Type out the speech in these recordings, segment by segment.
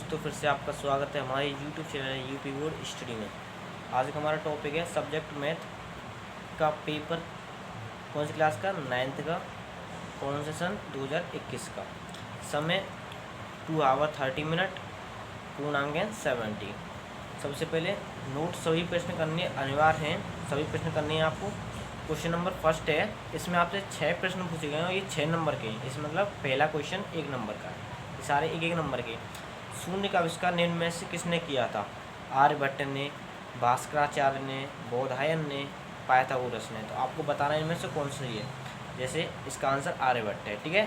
दोस्तों, फिर से आपका स्वागत है हमारे YouTube channel UP board study में। आज का हमारा टॉपिक है सब्जेक्ट मैथ का पेपर, कौन सी क्लास का, 9th का, कौन से सन 2021 का। समय 2 आवर 30 मिनट, पूर्णांक है 70। सबसे पहले नोट सभी प्रश्न करने अनिवार्य हैं, सभी प्रश्न करने हैं आपको। क्वेश्चन नंबर फर्स्ट है, इसमें आपसे 6 प्रश्न पूछे गए हैं और ये 6 नंबर के हैं। इसमें मतलब पहला क्वेश्चन 1 नंबर का है, ये सारे 1-1 नंबर के। शून्य का आविष्कार निम्न में से किसने किया था? आर्यभट्ट ने, भास्कराचार्य ने, बोधायन ने, पाइथागोरस ने। तो आपको बताना है इनमें से कौन सा है। जैसे इसका आंसर आर्यभट्ट है, ठीक है।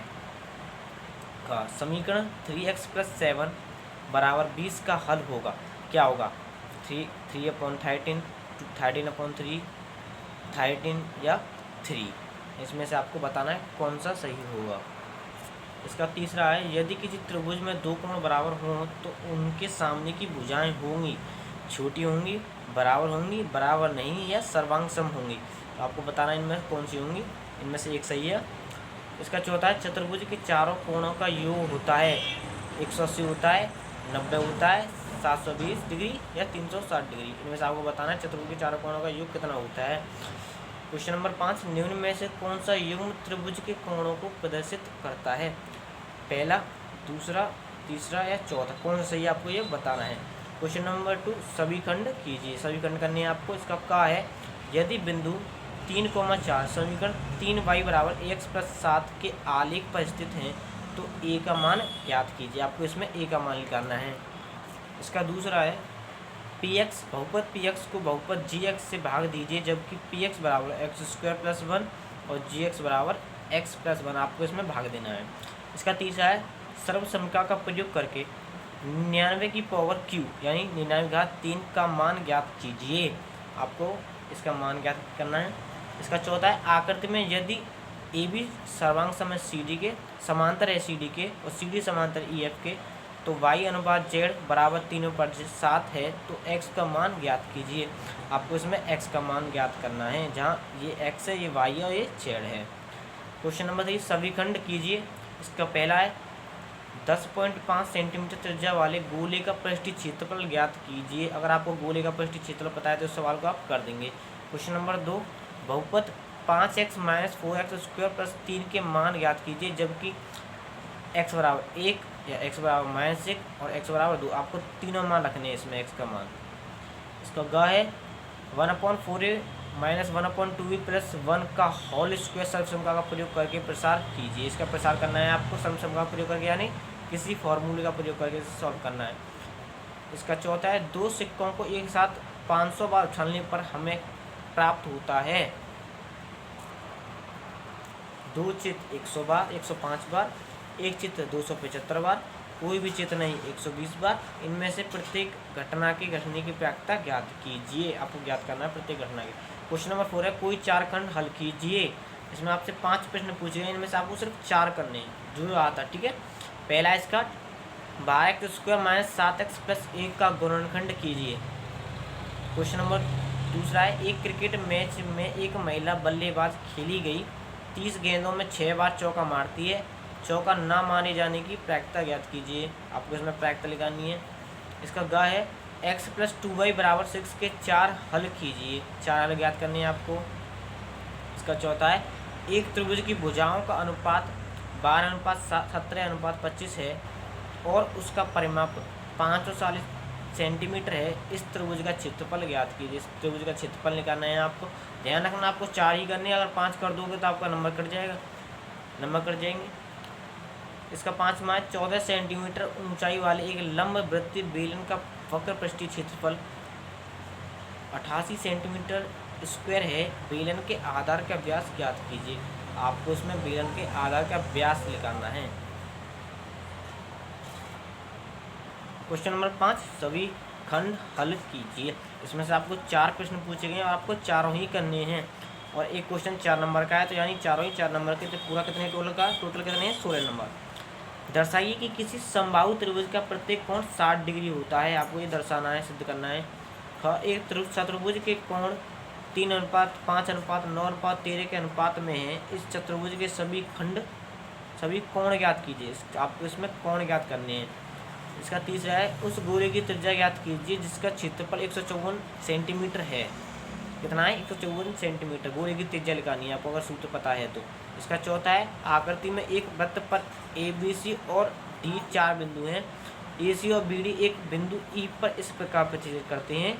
का समीकरण 3x + 7 = 20 का हल होगा, क्या होगा? 3/13, 13/3, 13 या 3। इसमें से आपको बताना है कौन सा सही होगा। इसका तीसरा है, यदि किसी त्रिभुज में 2 कोण बराबर हों तो उनके सामने की भुजाएं होंगी छोटी होंगी, बराबर होंगी, बराबर नहीं, या सर्वांग सम होंगी। तो आपको बताना है इनमें कौन सी होंगी। इनमें से एक सही है। इसका चौथा है, चतुर्भुज के चारों कोणों का योग होता है 180 होता है, 90 होता है, 720 डिग्री या 360 डिग्री। इनमें से आपको बताना है चतुर्भुज के चारों कोणों का योग कितना होता है। क्वेश्चन नंबर 5, निम्न में से कौन सा युग्म त्रिभुज के कोणों को प्रदर्शित करता है? पहला, दूसरा, तीसरा या चौथा, कौन सा सही है आपको ये बताना है। क्वेश्चन नंबर 2, सभी खंड कीजिए। सभी खंड करने हैं आपको। इसका का है, यदि बिंदु 3,4 समीकरण 3y = ax + 7 के आलेख पर स्थित हैं तो a का मान ज्ञात कीजिए। आपको इसमें a का मान निकालना है। इसका दूसरा है, px बहुपद px को बहुपद gx से भाग दीजिए जबकि px = x² + 1 और gx = x + 1। आपको इसमें भाग देना है। इसका तीसरा है, सर्वसमीकरण का प्रयोग करके 99 की पावर q यानी 99/3 का मान ज्ञात कीजिए। आपको इसका मान ज्ञात करना है। इसका चौथा है, आकृति में यदि AB सर्वांग सम CD के, समांतर है CD के और CD समांतर EF के, तो y/z = 3/7 है तो x का मान ज्ञात कीजिए। आपको इसमें x का मान ज्ञात करना है, जहाँ ये x है, ये y है और ये z है। क्वेश्चन नंबर 3, सभी खंड कीजिए। इसका पहला है, 10.5 सेंटीमीटर त्रिज्या वाले गोले का पृष्ठीय क्षेत्रफल ज्ञात कीजिए। अगर आपको गोले का पृष्ठीय क्षेत्रफल पता है तो इस सवाल को आप कर देंगे। क्वेश्चन नंबर 2, बहुपद 5x - 4x² + 3 के मान ज्ञात कीजिए जबकि x = 1 या x = -1 और x = 2। आपको तीनों मान रखने हैं इसमें x का मान। इसका ग है, 1/4a - 1/2b + 1 का होल स्क्वायर सर्वसमीकरण का प्रयोग करके प्रसार कीजिए। इसका प्रसार करना है आपको सर्वसमीकरण का प्रयोग करके, यानी किसी फॉर्मूले का प्रयोग करके सॉल्व करना है। इसका चौथा है, 2 सिक्कों को एक साथ 500 बार उछालने पर हमें प्राप्त होता है 2 चित्र 100 बार 105 बार, 1 चित्र 275 बार, कोई भी चित्र नहीं 120 बार। इनमें से प्रत्येक घटना के घटने की प्रायिकता ज्ञात कीजिए। आपको ज्ञात करना है प्रत्येक घटना की। क्वेश्चन नंबर 4 है, कोई 4 खंड हल कीजिए। इसमें आपसे 5 प्रश्न पूछे गए, इनमें से आपको सिर्फ 4 करने हैं जो आता, ठीक है। पहला इसका 12x² - 7x + 1 का गुणनखंड कीजिए। क्वेश्चन नंबर दूसरा है, एक क्रिकेट मैच में एक महिला बल्लेबाज खेली गई 30 गेंदों में 6 बार चौका मारती है, चौका ना माने जाने की प्रायिकता ज्ञात कीजिए। आपको इसमें प्रायिकता निकालनी है। इसका ग है, x + 2y = 6 के 4 हल कीजिए। 4 हल ज्ञात करने हैं आपको। इसका चौथा है, एक त्रिभुज की भुजाओं का अनुपात 12:17:25 है और उसका परिमाप 540 सेंटीमीटर है। इस त्रिभुज का क्षेत्रफल ज्ञात कीजिए। इस त्रिभुज का क्षेत्रफल निकालना है आपको। ध्यान रखना, आपको 4 ही करने हैं। अगर 5 कर दोगे तो आपका नंबर कट जाएगा, नंबर कट जाएंगे। इसका 5वां है, 14 सेंटीमीटर ऊंचाई वाले एक लंब वृत्तीय बेलन का वक्र पृष्ठीय क्षेत्रफल 88 सेंटीमीटर स्क्वायर है। बेलन के आधार का व्यास ज्ञात कीजिए। आपको इसमें बेलन के आधार का व्यास निकालना है। क्वेश्चन नंबर 5, सभी खंड हल कीजिए। इसमें से आपको 4 प्रश्न पूछे गए हैं और आपको चारों ही करने हैं और एक क्वेश्चन 4 नंबर का है, तो यानी चारों ही 4 नंबर के। तो पूरा कितने टोटल का, टोटल कितने हैं 16 नंबर। दर्शाइए कि किसी समबाहु त्रिभुज का प्रत्येक कोण 60 डिग्री होता है। आपको ये दर्शाना है, सिद्ध करना है। एक चतुर्भुज के कोण 3:5:9:13 के अनुपात में है। इस चतुर्भुज के सभी कोण ज्ञात कीजिए। आपको इसमें कोण ज्ञात करने हैं। इसका तीसरा है उस गोले की त्रिज्या ज्ञात कीजिए जिसका क्षेत्रफल 154 सेंटीमीटर है। कितना है? 154 सेंटीमीटर। गोले की त्रिज्या निकालनी है आपको अगर सूत्र पता है तो। इसका चौथा है आकृति में एक वृत्त पर ABC और D 4 बिंदु हैं। AC और BD एक बिंदु E पर इस प्रकार प्रतिच्छेद करते हैं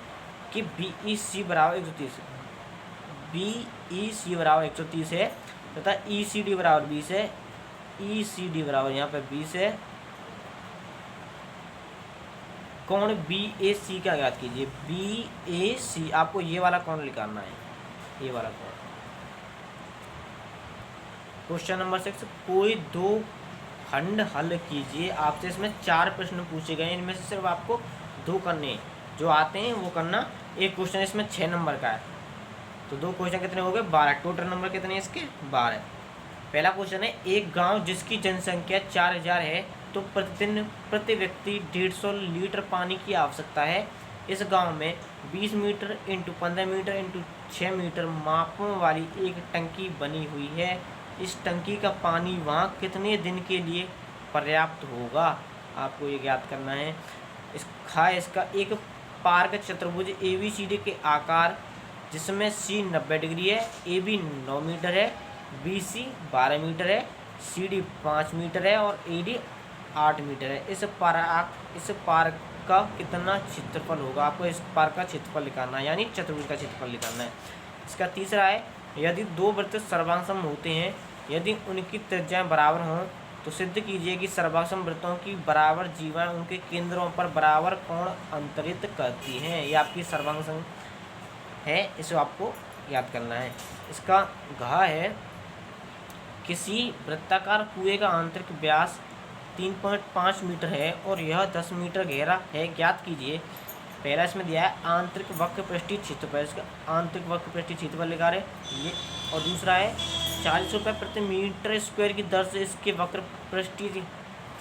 कि BEC बराबर 130 BEC बराबर 130 है तथा ECD बराबर 20 है। ECD बराबर यहाँ पर 20 है। कोण BAC का ज्ञात कीजिए। BAC आपको ये वाला कोण निकालना है, ये वाला कोण। क्वेश्चन नंबर 6, कोई दो खंड हल कीजिए। आपसे इसमें 4 प्रश्न पूछे गए, इनमें से सिर्फ आपको 2 करने जो आते हैं वो करना। एक क्वेश्चन इसमें 6 नंबर का है, तो 2 क्वेश्चन कितने हो गए? 12। टोटल नंबर कितने हैं इसके? 12। पहला क्वेश्चन है एक गांव जिसकी जनसंख्या 4000 है तो प्रतिदिन प्रति व्यक्ति 150 लीटर पानी की आवश्यकता है। इस गांव में 20 metre into 15 metre into 6 metre मापों वाली एक टंकी बनी हुई है। इस टंकी का पानी वहाँ कितने दिन के लिए पर्याप्त होगा? आपको ये ज्ञात करना है। इसका एक पार्क चतुर्भुज ABCD के आकार जिसमें C 90 डिग्री है, AB 9 मीटर है, BC 12 मीटर है, CD 5 मीटर है और AD 8 मीटर है। इस पार्क का कितना क्षेत्रफल होगा? आपको इस पार्क का क्षेत्रफल निकालना है, यानी चतुर्भुज का क्षेत्रफल निकालना है। इसका तीसरा है यदि 2 वृत्त सर्वांगसम होते हैं, यदि उनकी त्रिज्याएं बराबर हों तो सिद्ध कीजिए कि सर्वांगसम वृत्तों की बराबर जीवाएं उनके केंद्रों पर बराबर कोण अंतरित करती हैं। ये आपकी सर्वांगसम है, इसे आपको याद करना है। इसका घ है किसी वृत्ताकार कुएं का आंतरिक व्यास 3.5 मीटर है और यह 10 मीटर गहरा है, ज्ञात कीजिए। पहला इसमें दिया है आंतरिक वक्र पृष्ठीय क्षेत्रफल, इसका आंतरिक वक्र पृष्ठीय क्षेत्रफल लिखा रहे ये। और दूसरा है 40 रुपये प्रति मीटर स्क्वायर की दर से इसके वक्र पृष्ठीय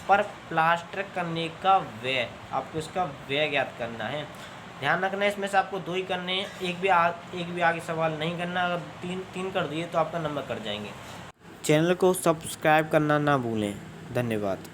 पर प्लास्टर करने का व्यय, आपको इसका व्यय ज्ञात करना है। ध्यान रखना है इसमें से आपको 2 ही करने हैं, एक भी आगे सवाल नहीं करना। अगर 3 कर दिए तो आपका नंबर कट जाएंगे। चैनल को सब्सक्राइब करना ना भूलें। धन्यवाद।